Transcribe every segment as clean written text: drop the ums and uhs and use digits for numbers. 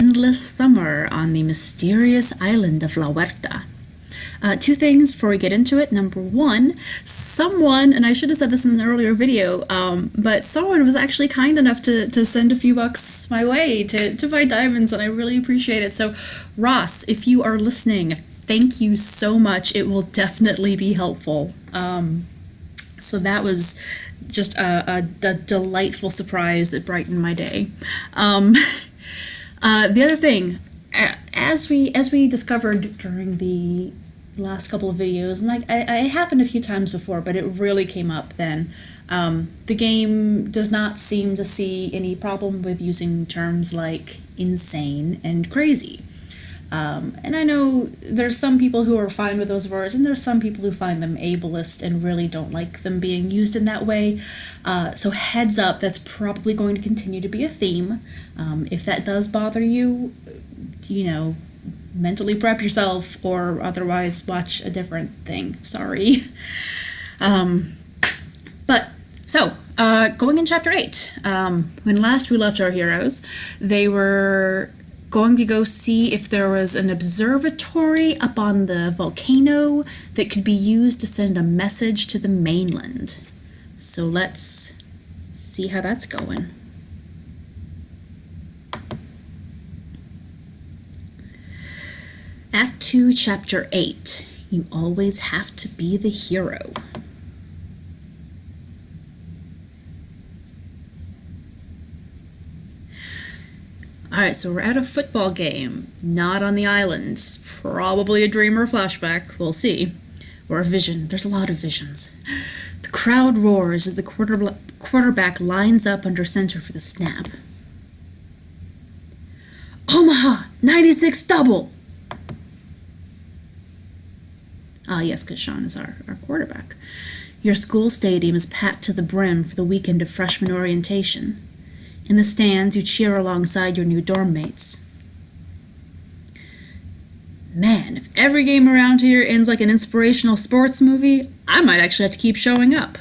endless summer on the mysterious island of La Huerta. Two things before we get into it. Number one, someone, and I should have said this in an earlier video, but someone was actually kind enough to send a few bucks my way to buy diamonds, and I really appreciate it. So Ross, if you are listening, thank you so much. It will definitely be helpful. So that was just a delightful surprise that brightened my day. The other thing, as we discovered during the last couple of videos, and like I happened a few times before, but it really came up then. The game does not seem to see any problem with using terms like insane and crazy. And I know there's some people who are fine with those words, and there's some people who find them ableist and really don't like them being used in that way. So heads up, that's probably going to continue to be a theme. If that does bother you, mentally prep yourself or otherwise watch a different thing. Sorry. Going in chapter 8, when last we left our heroes, they were going to go see if there was an observatory up on the volcano that could be used to send a message to the mainland. So let's see how that's going. Act 2, Chapter 8. You always have to be the hero. Alright, so we're at a football game, not on the islands. Probably a dream or a flashback, we'll see. Or a vision. There's a lot of visions. The crowd roars as the quarterback lines up under center for the snap. Omaha, 96 double! Ah, yes, because Sean is our quarterback. Your school stadium is packed to the brim for the weekend of freshman orientation. In the stands, you cheer alongside your new dorm mates. Man, if every game around here ends like an inspirational sports movie, I might actually have to keep showing up.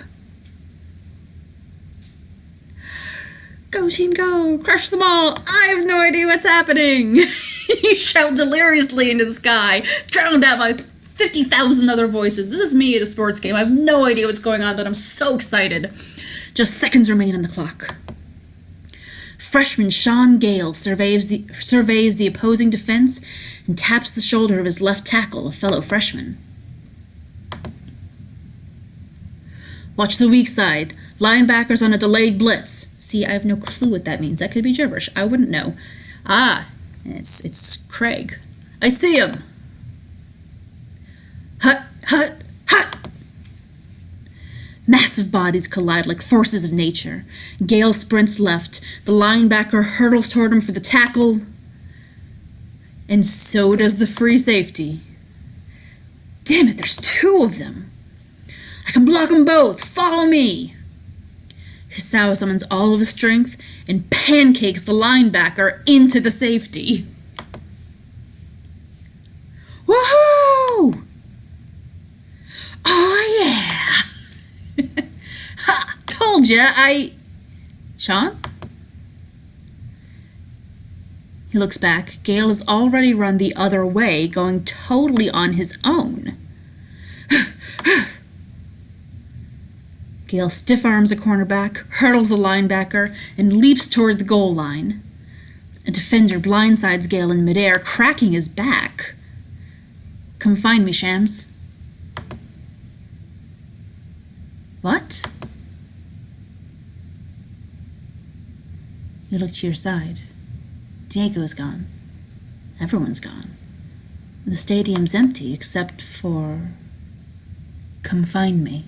Go team go! Crush them all! I have no idea what's happening! You shout deliriously into the sky, drowned out by 50,000 other voices. This is me at a sports game. I have no idea what's going on, but I'm so excited. Just seconds remain on the clock. Freshman Sean Gale surveys the opposing defense and taps the shoulder of his left tackle, a fellow freshman. Watch the weak side. Linebackers on a delayed blitz. See, I have no clue what that means. That could be gibberish. I wouldn't know. Ah, it's Craig. I see him. Hut, hut, hut! Massive bodies collide like forces of nature. Gale sprints left. The linebacker hurtles toward him for the tackle. And so does the free safety. Damn it, there's two of them. I can block them both. Follow me. Hisao summons all of his strength and pancakes the linebacker into the safety. Woohoo! Oh, yeah! Ha! Told ya, Sean? He looks back. Gale has already run the other way, going totally on his own. Gale stiff arms a cornerback, hurdles a linebacker, and leaps toward the goal line. A defender blindsides Gale in midair, cracking his back. Come find me, Shams. What? You look to your side. Diego is gone. Everyone's gone. The stadium's empty except for... Come find me.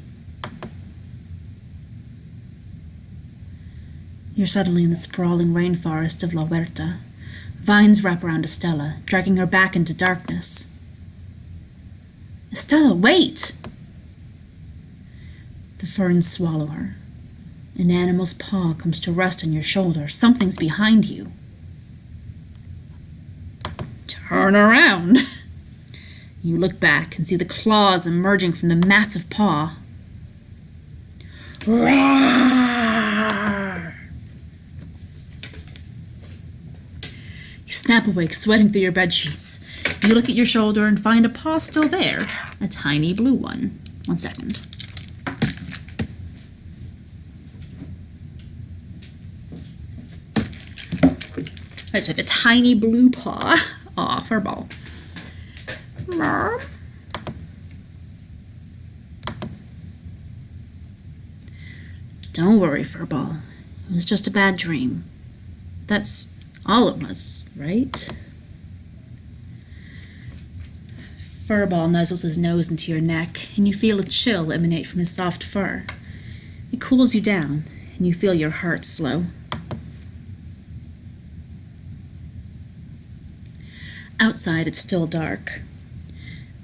You're suddenly in the sprawling rainforest of La Huerta. Vines wrap around Estella, dragging her back into darkness. Estella, wait! The ferns swallow her. An animal's paw comes to rest on your shoulder. Something's behind you. Turn around. You look back and see the claws emerging from the massive paw. Roar! You snap awake, sweating through your bed sheets. You look at your shoulder and find a paw still there, a tiny blue one. 1 second. Right, so we have a tiny blue paw. Aw, furball. Mom. Don't worry, furball. It was just a bad dream. That's all it was, right? Furball nuzzles his nose into your neck, and you feel a chill emanate from his soft fur. It cools you down, and you feel your heart slow. Outside, it's still dark.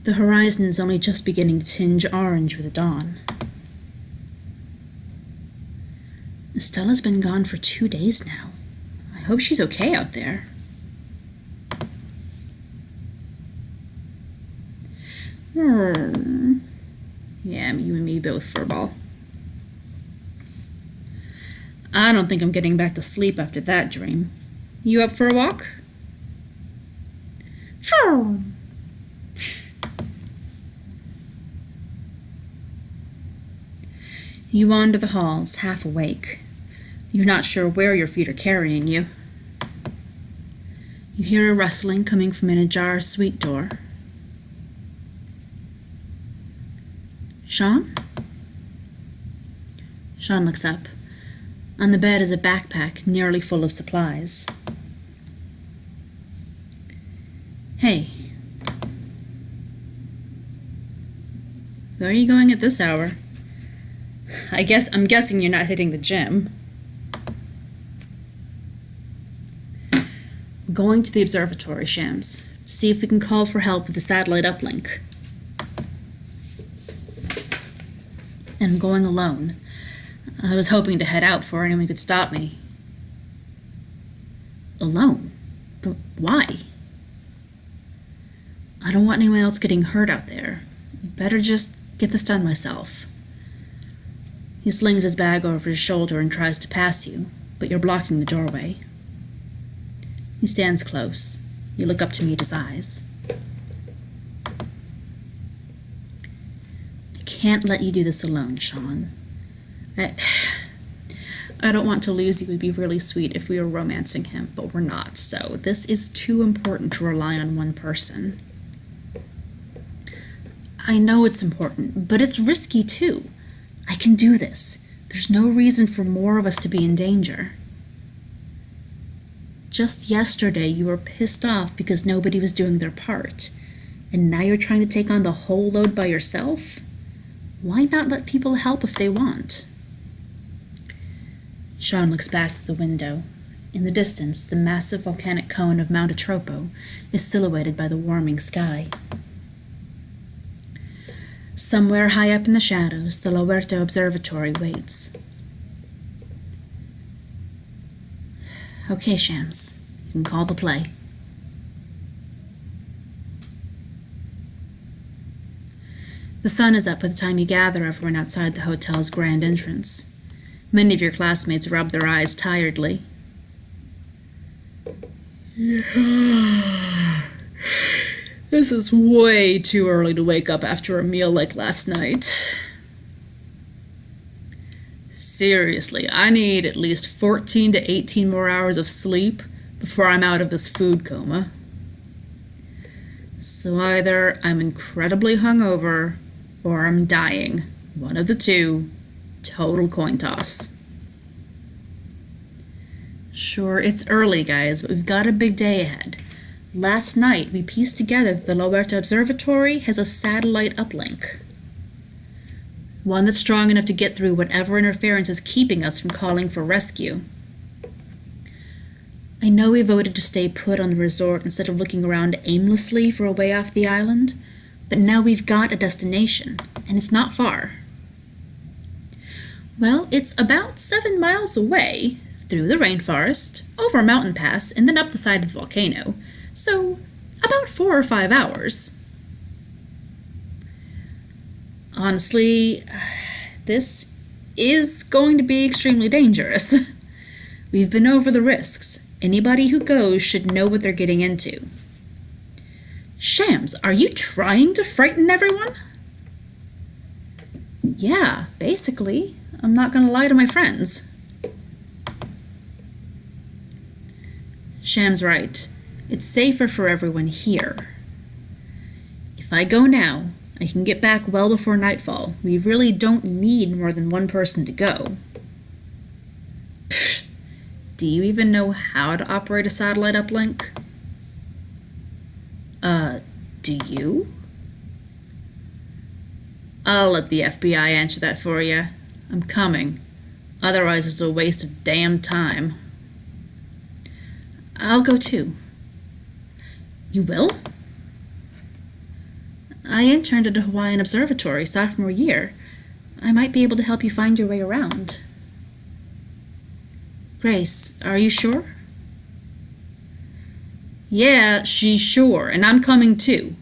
The horizon is only just beginning to tinge orange with the dawn. Estella's been gone for 2 days now. I hope she's okay out there. Yeah, you and me both, furball. I don't think I'm getting back to sleep after that dream. You up for a walk? You wander the halls, half awake. You're not sure where your feet are carrying you. You hear a rustling coming from an ajar suite door. Sean? Sean looks up. On the bed is a backpack nearly full of supplies. Hey. Where are you going at this hour? I'm guessing you're not hitting the gym. Going to the observatory, Shams. See if we can call for help with the satellite uplink. And I'm going alone. I was hoping to head out before anyone could stop me. Alone? But why? I don't want anyone else getting hurt out there. Better just get this done myself. He slings his bag over his shoulder and tries to pass you, but you're blocking the doorway. He stands close. You look up to meet his eyes. I can't let you do this alone, Sean. I don't want to lose you. It would be really sweet if we were romancing him, but we're not, so this is too important to rely on one person. I know it's important, but it's risky too. I can do this. There's no reason for more of us to be in danger. Just yesterday, you were pissed off because nobody was doing their part, and now you're trying to take on the whole load by yourself? Why not let people help if they want? Sean looks back to the window. In the distance, the massive volcanic cone of Mount Atropo is silhouetted by the warming sky. Somewhere high up in the shadows, the La Huerta Observatory waits. Okay, Shams, you can call the play. The sun is up by the time you gather everyone outside the hotel's grand entrance. Many of your classmates rub their eyes tiredly. Yeah. This is way too early to wake up after a meal like last night. Seriously, I need at least 14 to 18 more hours of sleep before I'm out of this food coma. So either I'm incredibly hungover or I'm dying. One of the two. Total coin toss. Sure, it's early, guys, but we've got a big day ahead. Last night, we pieced together that the La Huerta Observatory has a satellite uplink. One that's strong enough to get through whatever interference is keeping us from calling for rescue. I know we voted to stay put on the resort instead of looking around aimlessly for a way off the island, but now we've got a destination, and it's not far. Well, it's about 7 miles away, through the rainforest, over a mountain pass, and then up the side of the volcano. So, about 4 or 5 hours. Honestly, this is going to be extremely dangerous. We've been over the risks. Anybody who goes should know what they're getting into. Shams, are you trying to frighten everyone? Yeah, basically. I'm not gonna lie to my friends. Sham's right. It's safer for everyone here. If I go now, I can get back well before nightfall. We really don't need more than one person to go. Pfft. Do you even know how to operate a satellite uplink? Do you? I'll let the FBI answer that for you. I'm coming. Otherwise, it's a waste of damn time. I'll go too. You will? I interned at a Hawaiian observatory sophomore year. I might be able to help you find your way around. Grace, are you sure? Yeah, she's sure, and I'm coming too.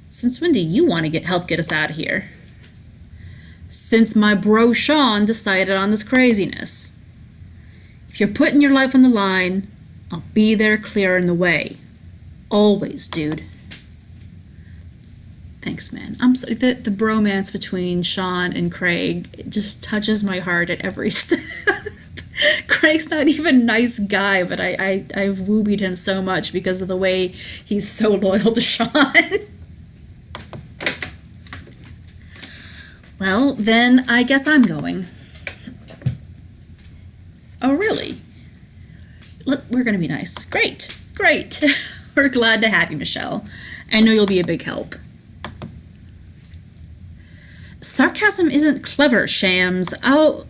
Since when do you want to help get us out of here? Since my bro Sean decided on this craziness. If you're putting your life on the line, I'll be there clearing the way. Always, dude. Thanks, man. I'm sorry. The bromance between Sean and Craig, it just touches my heart at every step. Craig's not even a nice guy, but I've woobied him so much because of the way he's so loyal to Sean. Well, then I guess I'm going. Oh, really? We're going to be nice. Great. Great. We're glad to have you, Michelle. I know you'll be a big help. Sarcasm isn't clever, Shams. Oh,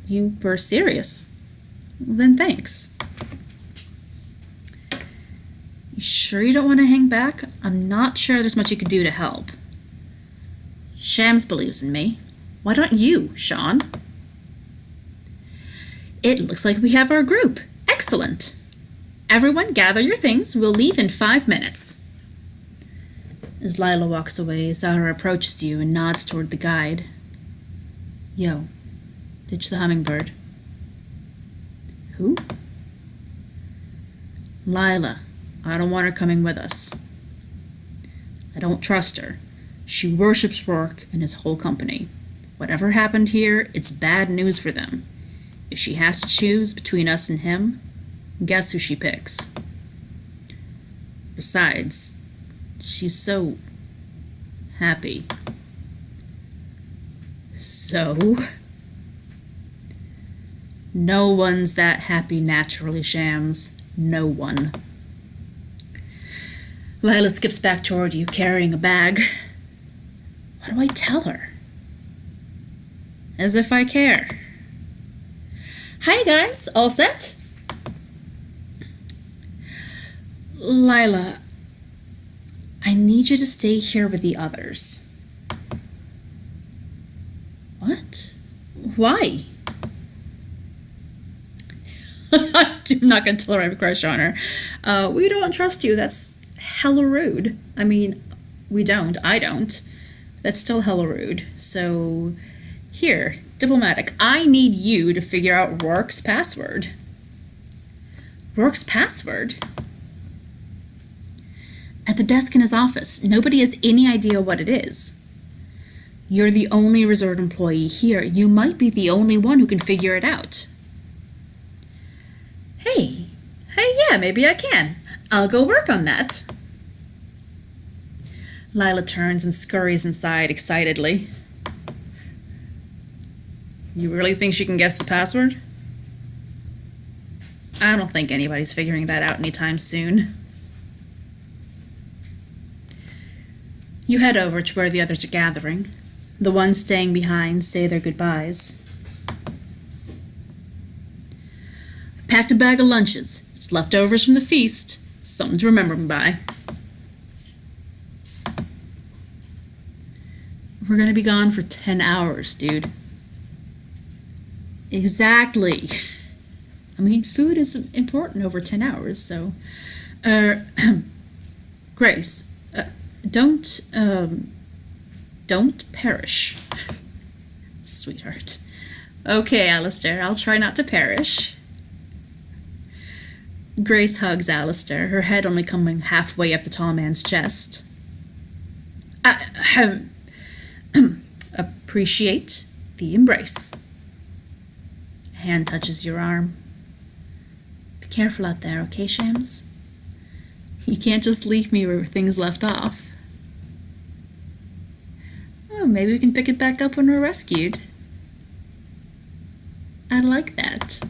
you were serious. Then thanks. You sure you don't want to hang back? I'm not sure there's much you could do to help. Shams believes in me. Why don't you, Sean? It looks like we have our group. Excellent. Everyone gather your things. We'll leave in 5 minutes. As Lila walks away, Zahra approaches you and nods toward the guide. Yo, ditch the hummingbird. Who? Lila. I don't want her coming with us. I don't trust her. She worships Rourke and his whole company. Whatever happened here, it's bad news for them. If she has to choose between us and him, guess who she picks. Besides, she's so happy. So? No one's that happy naturally, Shams. No one. Lila skips back toward you, carrying a bag. What do I tell her? As if I care. Hi guys, all set? Lila, I need you to stay here with the others. What? Why? I'm not going to tell her I have a crush on her. We don't trust you. That's hella rude. I mean, we don't. I don't. That's still hella rude. So, here, diplomatic. I need you to figure out Rourke's password. Rourke's password? At the desk in his office. Nobody has any idea what it is. You're the only resort employee here. You might be the only one who can figure it out. Hey, yeah, maybe I can. I'll go work on that. Lila turns and scurries inside excitedly. You really think she can guess the password? I don't think anybody's figuring that out anytime soon. You head over to where the others are gathering. The ones staying behind say their goodbyes. I packed a bag of lunches. It's leftovers from the feast. Something to remember me by. We're gonna be gone for 10 hours, dude. Exactly. I mean, food is important over 10 hours, so... Grace, don't perish. Sweetheart. Okay, Alistair, I'll try not to perish. Grace hugs Alistair, her head only coming halfway up the tall man's chest. Appreciate the embrace. A hand touches your arm. Be careful out there, okay, Shams? You can't just leave me where things left off. Oh, maybe we can pick it back up when we're rescued. I like that.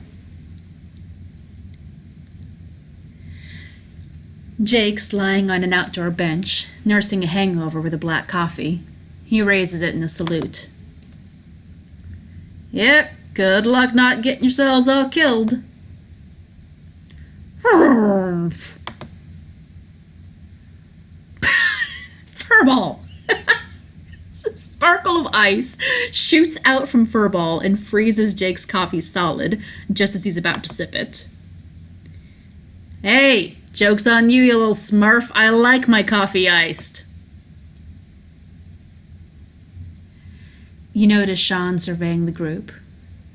Jake's lying on an outdoor bench, nursing a hangover with a black coffee. He raises it in a salute. Yep, good luck not getting yourselves all killed. Furball! Sparkle of ice shoots out from Furball and freezes Jake's coffee solid just as he's about to sip it. Hey, joke's on you, you little smurf. I like my coffee iced. You notice Sean surveying the group.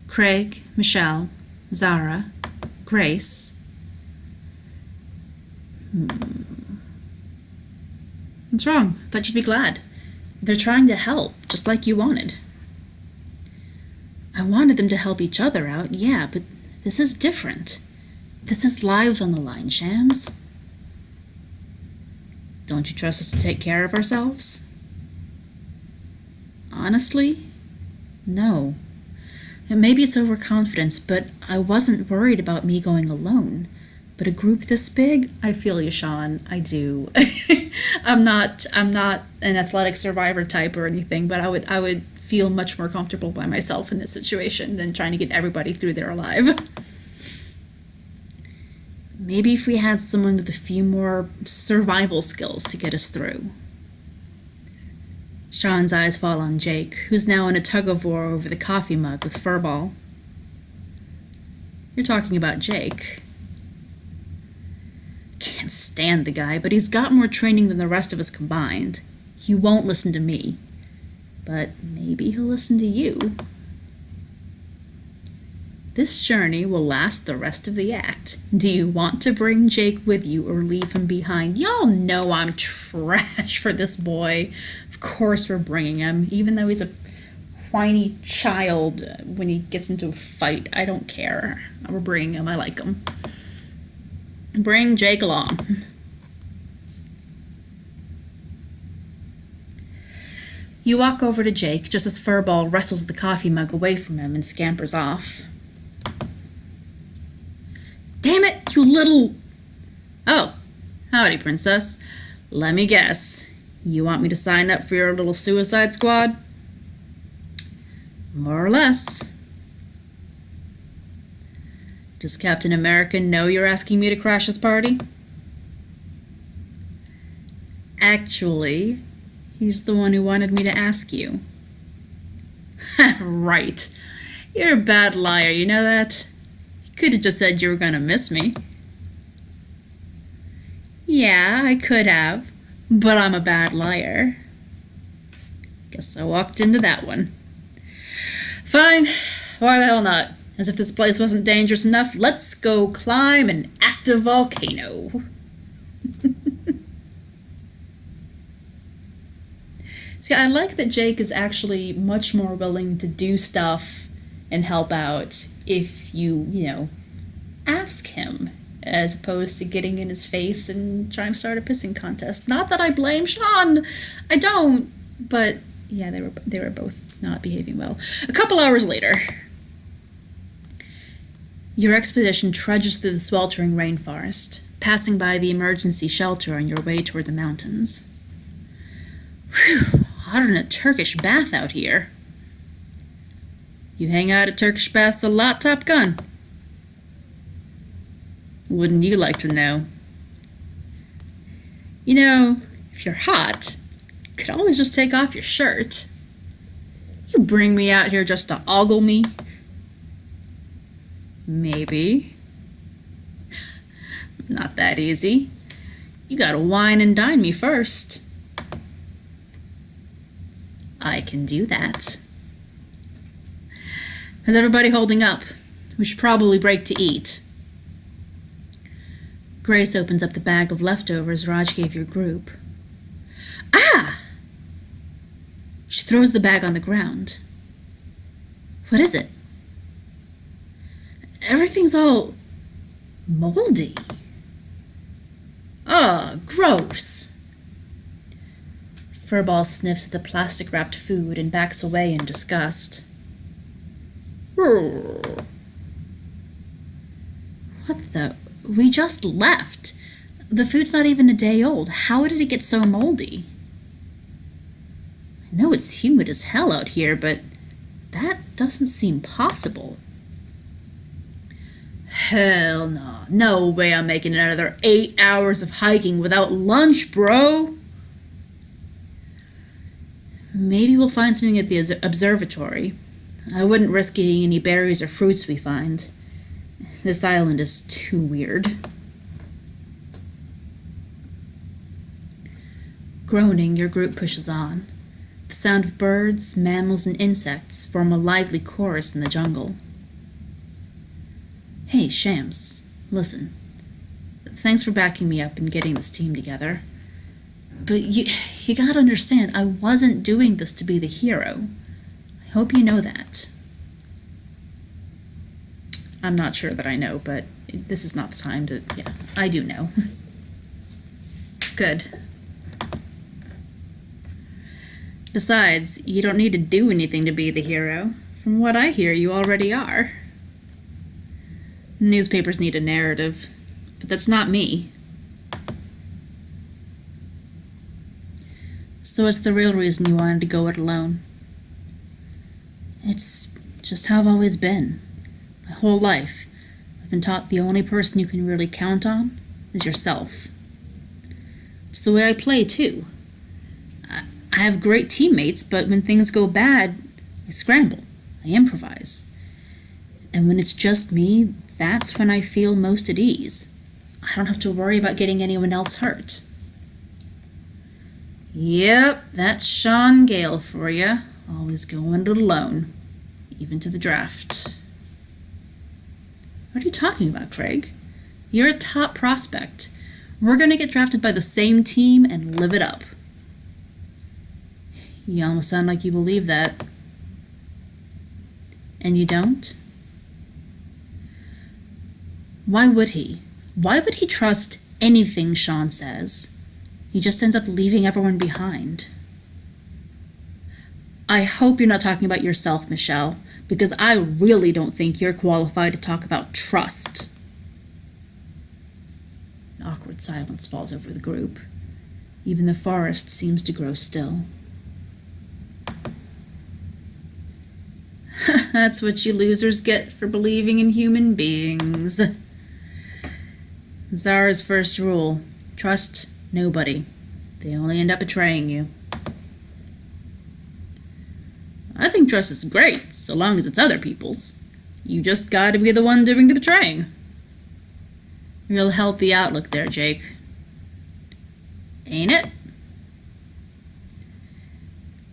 Craig, Michelle, Zara, Grace. What's wrong? Thought you'd be glad. They're trying to help, just like you wanted. I wanted them to help each other out, yeah, but this is different. This is lives on the line, Shams. Don't you trust us to take care of ourselves? Honestly, no. And maybe it's overconfidence, but I wasn't worried about me going alone. But a group this big, I feel you, Sean. I do. I'm not an athletic survivor type or anything, but I would feel much more comfortable by myself in this situation than trying to get everybody through there alive. Maybe if we had someone with a few more survival skills to get us through. Sean's eyes fall on Jake, who's now in a tug-of-war over the coffee mug with Furball. You're talking about Jake. Can't stand the guy, but he's got more training than the rest of us combined. He won't listen to me. But maybe he'll listen to you. This journey will last the rest of the act. Do you want to bring Jake with you or leave him behind? Y'all know I'm trash for this boy. Of course we're bringing him, even though he's a whiny child when he gets into a fight. I don't care. We're bringing him. I like him. Bring Jake along. You walk over to Jake just as Furball wrestles the coffee mug away from him and scampers off. Damn it, you little... Oh, howdy, princess. Let me guess. You want me to sign up for your little suicide squad? More or less. Does Captain America know you're asking me to crash his party? Actually, he's the one who wanted me to ask you. Right. You're a bad liar, you know that? You could have just said you were gonna miss me. Yeah, I could have, but I'm a bad liar. Guess I walked into that one. Fine, why the hell not? As if this place wasn't dangerous enough, let's go climb an active volcano. See, I like that Jake is actually much more willing to do stuff and help out if you ask him, as opposed to getting in his face and trying to start a pissing contest. Not that I blame Sean. I don't. But yeah, they were both not behaving well. A couple hours later, your expedition trudges through the sweltering rainforest, passing by the emergency shelter on your way toward the mountains. Whew, hotter than a Turkish bath out here. You hang out at Turkish baths a lot, Top Gun. Wouldn't you like to know? You know, if you're hot, you could always just take off your shirt. You bring me out here just to ogle me? Maybe. Not that easy. You gotta wine and dine me first. I can do that. How's everybody holding up? We should probably break to eat. Grace opens up the bag of leftovers Raj gave your group. Ah! She throws the bag on the ground. What is it? Everything's all moldy. Ugh, gross. Furball sniffs the plastic-wrapped food and backs away in disgust. What the? We just left. The food's not even a day old. How did it get so moldy? I know it's humid as hell out here, but that doesn't seem possible. Hell no. No way I'm making another 8 hours of hiking without lunch, bro. Maybe we'll find something at the observatory. I wouldn't risk eating any berries or fruits we find. This island is too weird. Groaning, your group pushes on. The sound of birds, mammals, and insects form a lively chorus in the jungle. Hey, Shams, listen. Thanks for backing me up and getting this team together. But you gotta understand, I wasn't doing this to be the hero. I hope you know that. I'm not sure that I know, but this is not the time to... Yeah, I do know. Good. Besides, you don't need to do anything to be the hero. From what I hear, you already are. Newspapers need a narrative, but that's not me. So what's the real reason you wanted to go it alone? It's just how I've always been. My whole life, I've been taught the only person you can really count on is yourself. It's the way I play, too. I have great teammates, but when things go bad, I scramble. I improvise. And when it's just me, that's when I feel most at ease. I don't have to worry about getting anyone else hurt. Yep, that's Sean Gale for you. Always going it alone, even to the draft. What are you talking about, Craig? You're a top prospect. We're going to get drafted by the same team and live it up. You almost sound like you believe that. And you don't? Why would he? Why would he trust anything Sean says? He just ends up leaving everyone behind. I hope you're not talking about yourself, Michelle, because I really don't think you're qualified to talk about trust. An awkward silence falls over the group. Even the forest seems to grow still. That's what you losers get for believing in human beings. Zara's first rule: trust nobody. They only end up betraying you. I think trust is great, so long as it's other people's. You just gotta be the one doing the betraying. Real healthy outlook there, Jake. Ain't it?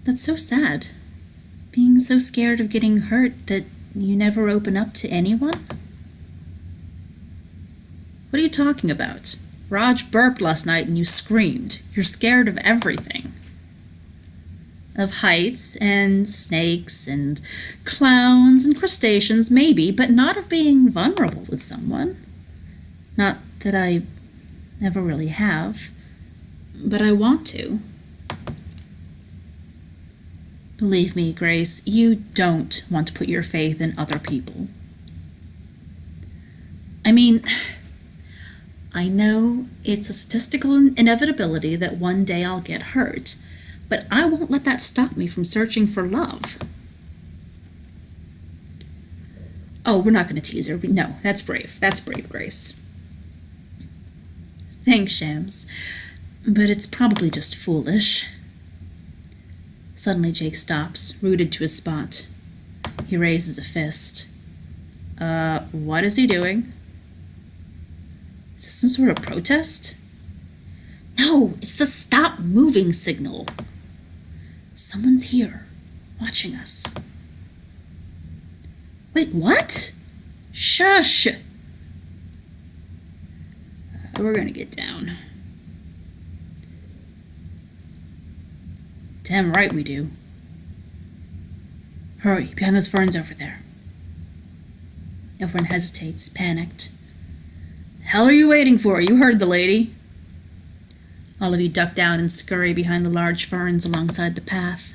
That's so sad. Being so scared of getting hurt that you never open up to anyone? What are you talking about? Raj burped last night and you screamed. You're scared of everything. Of heights and snakes and clowns and crustaceans, maybe, but not of being vulnerable with someone. Not that I ever really have, but I want to. Believe me, Grace, you don't want to put your faith in other people. I mean, I know it's a statistical inevitability that one day I'll get hurt, but I won't let that stop me from searching for love. Oh, we're not going to tease her. No, that's brave. That's brave, Grace. Thanks, Shams. But it's probably just foolish. Suddenly Jake stops, rooted to his spot. He raises a fist. What is he doing? Is this some sort of protest? No, it's the stop moving signal. Someone's here, watching us. Wait, what? Shush! We're gonna get down. Damn right we do. Hurry, behind those ferns over there. Everyone hesitates, panicked. The hell are you waiting for? You heard the lady. All of you duck down and scurry behind the large ferns alongside the path.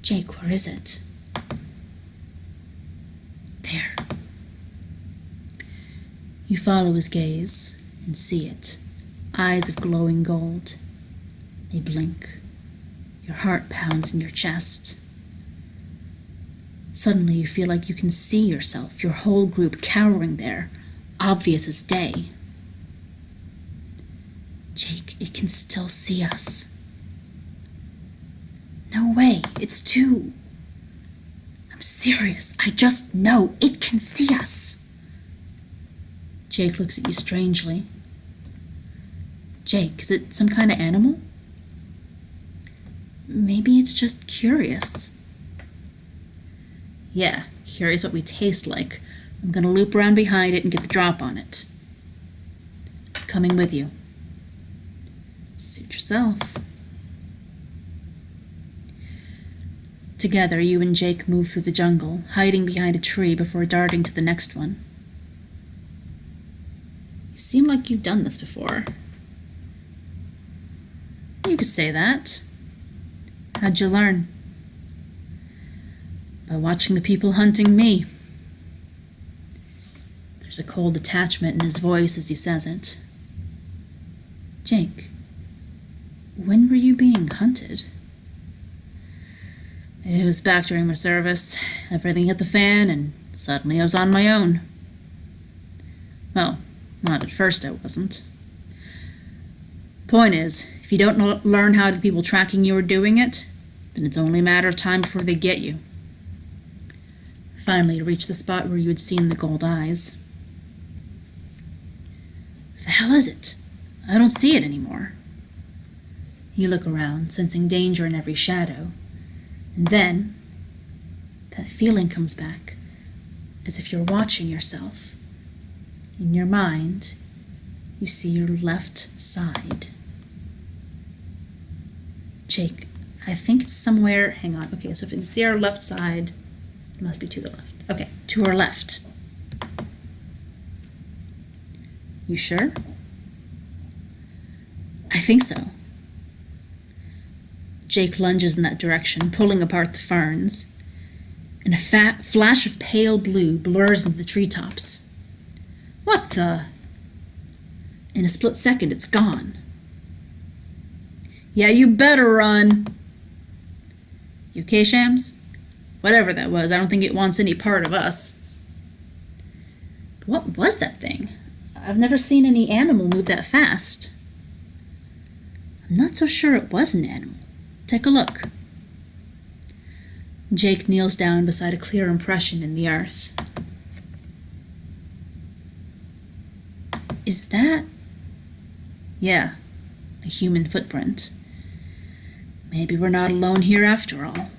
Jake, where is it? There. You follow his gaze and see it. Eyes of glowing gold. They blink. Your heart pounds in your chest. Suddenly you feel like you can see yourself, your whole group cowering there, obvious as day. Jake, it can still see us. No way, it's too... I'm serious, I just know it can see us. Jake looks at you strangely. Jake, is it some kind of animal? Maybe it's just curious. Yeah, curious what we taste like. I'm gonna loop around behind it and get the drop on it. Coming with you. Suit yourself. Together, you and Jake move through the jungle, hiding behind a tree before darting to the next one. You seem like you've done this before. You could say that. How'd you learn? By watching the people hunting me. There's a cold detachment in his voice as he says it. Jake, when were you being hunted? It was back during my service. Everything hit the fan, and suddenly I was on my own. Well, not at first I wasn't. Point is, if you don't learn how the people tracking you are doing it, then it's only a matter of time before they get you. Finally, you reach the spot where you had seen the gold eyes. The hell is it? I don't see it anymore. You look around, sensing danger in every shadow. And then, that feeling comes back, as if you're watching yourself. In your mind, you see your left side. Jake, I think it's somewhere... Hang on. Okay, so if you see our left side, it must be to the left. Okay, to our left. You sure? I think so. Jake lunges in that direction, pulling apart the ferns, and a flash of pale blue blurs into the treetops. What the? In a split second, it's gone. Yeah, you better run. You okay, Shams? Whatever that was, I don't think it wants any part of us. But what was that thing? I've never seen any animal move that fast. I'm not so sure it was an animal. Take a look. Jake kneels down beside a clear impression in the earth. Is that... Yeah, a human footprint. Maybe we're not alone here after all.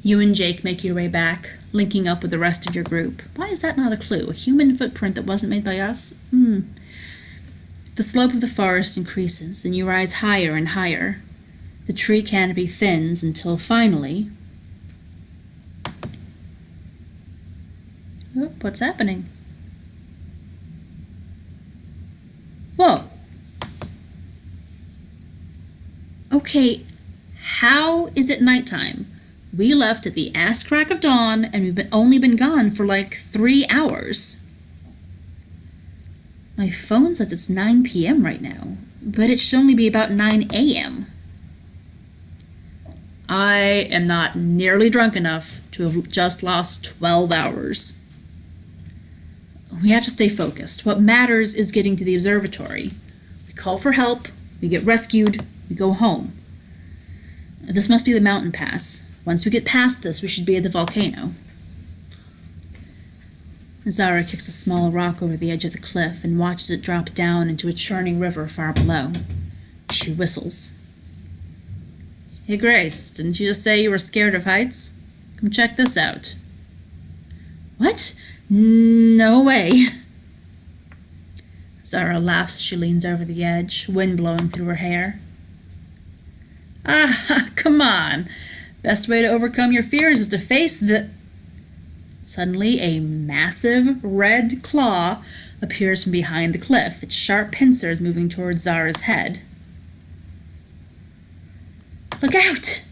You and Jake make your way back, linking up with the rest of your group. Why is that not a clue? A human footprint that wasn't made by us? The slope of the forest increases, and you rise higher and higher. The tree canopy thins until finally... Oh, what's happening? Whoa! Okay, how is it nighttime? We left at the ass crack of dawn, and we've only been gone for like 3 hours. My phone says it's 9 p.m. right now, but it should only be about 9 a.m. I am not nearly drunk enough to have just lost 12 hours. We have to stay focused. What matters is getting to the observatory. We call for help, we get rescued, we go home. This must be the mountain pass. Once we get past this, we should be at the volcano. Zara kicks a small rock over the edge of the cliff and watches it drop down into a churning river far below. She whistles. Hey Grace, didn't you just say you were scared of heights? Come check this out. What? No, no way. Zara laughs as she leans over the edge, wind blowing through her hair. Ah, come on. Best way to overcome your fears is to face the... Suddenly, a massive red claw appears from behind the cliff, its sharp pincers moving towards Zara's head. Look out!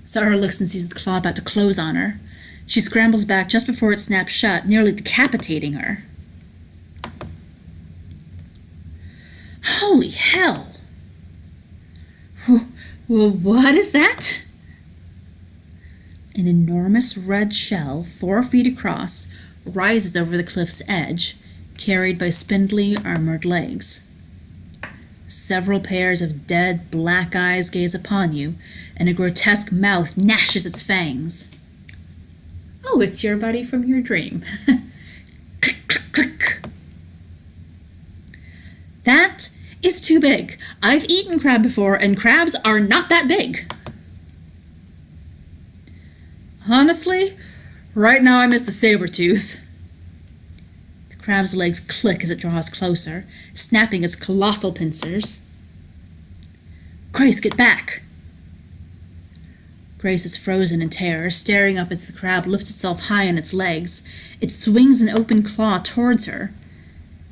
Zara looks and sees the claw about to close on her. She scrambles back just before it snaps shut, nearly decapitating her. Holy hell! What is that? An enormous red shell, 4 feet across, rises over the cliff's edge, carried by spindly, armored legs. Several pairs of dead, black eyes gaze upon you, and a grotesque mouth gnashes its fangs. Oh, it's your buddy from your dream. Click, click, click. That is too big. I've eaten crab before, and crabs are not that big. Honestly, right now I miss the saber-tooth. The crab's legs click as it draws closer, snapping its colossal pincers. Grace, get back! Grace is frozen in terror, staring up as the crab lifts itself high on its legs. It swings an open claw towards her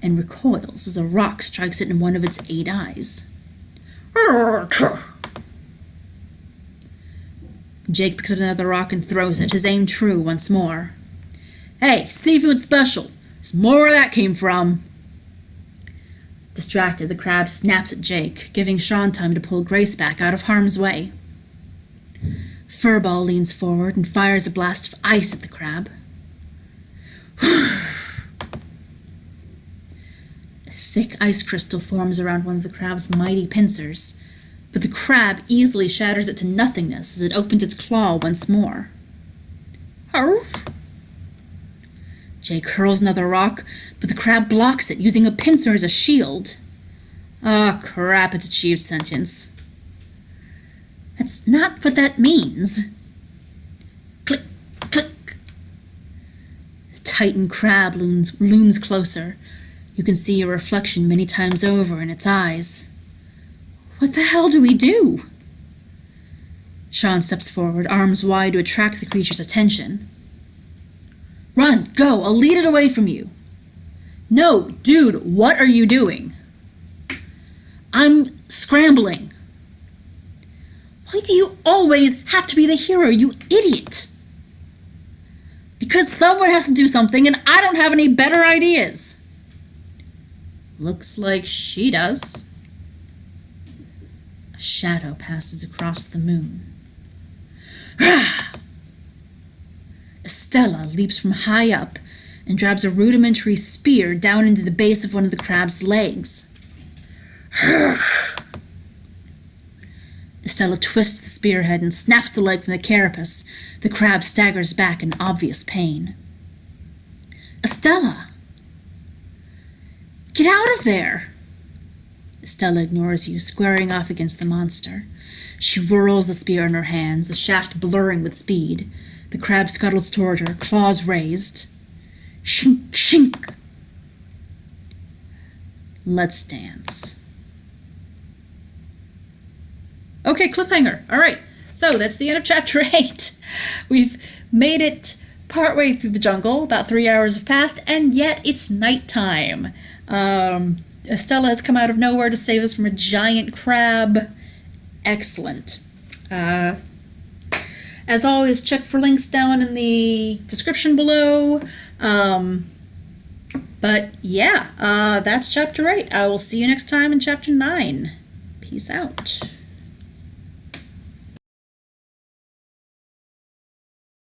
and recoils as a rock strikes it in one of its 8 eyes. Jake picks up another rock and throws it, his aim true once more. Hey, seafood special! There's more where that came from! Distracted, the crab snaps at Jake, giving Sean time to pull Grace back out of harm's way. Furball leans forward and fires a blast of ice at the crab. A thick ice crystal forms around one of the crab's mighty pincers, but the crab easily shatters it to nothingness as it opens its claw once more. Arf! Jake hurls another rock, but the crab blocks it, using a pincer as a shield. Ah, crap, it's achieved sentience. That's not what that means. Click, click. The Titan crab looms closer. You can see a reflection many times over in its eyes. What the hell do we do? Sean steps forward, arms wide to attract the creature's attention. Run, go, I'll lead it away from you. No, dude, what are you doing? I'm scrambling. Why do you always have to be the hero, you idiot? Because someone has to do something and I don't have any better ideas. Looks like she does. A shadow passes across the moon. Estella leaps from high up and drives a rudimentary spear down into the base of one of the crab's legs. Estella twists the spearhead and snaps the leg from the carapace. The crab staggers back in obvious pain. Estella! Get out of there! Estella ignores you, squaring off against the monster. She whirls the spear in her hands, the shaft blurring with speed. The crab scuttles toward her, claws raised. Shink, shink! Let's dance. Okay, cliffhanger. All right, so that's the end of chapter 8. We've made it partway through the jungle. About 3 hours have passed, and yet it's nighttime. Estella has come out of nowhere to save us from a giant crab. Excellent. As always, check for links down in the description below. But yeah, that's chapter 8. I will see you next time in chapter 9. Peace out.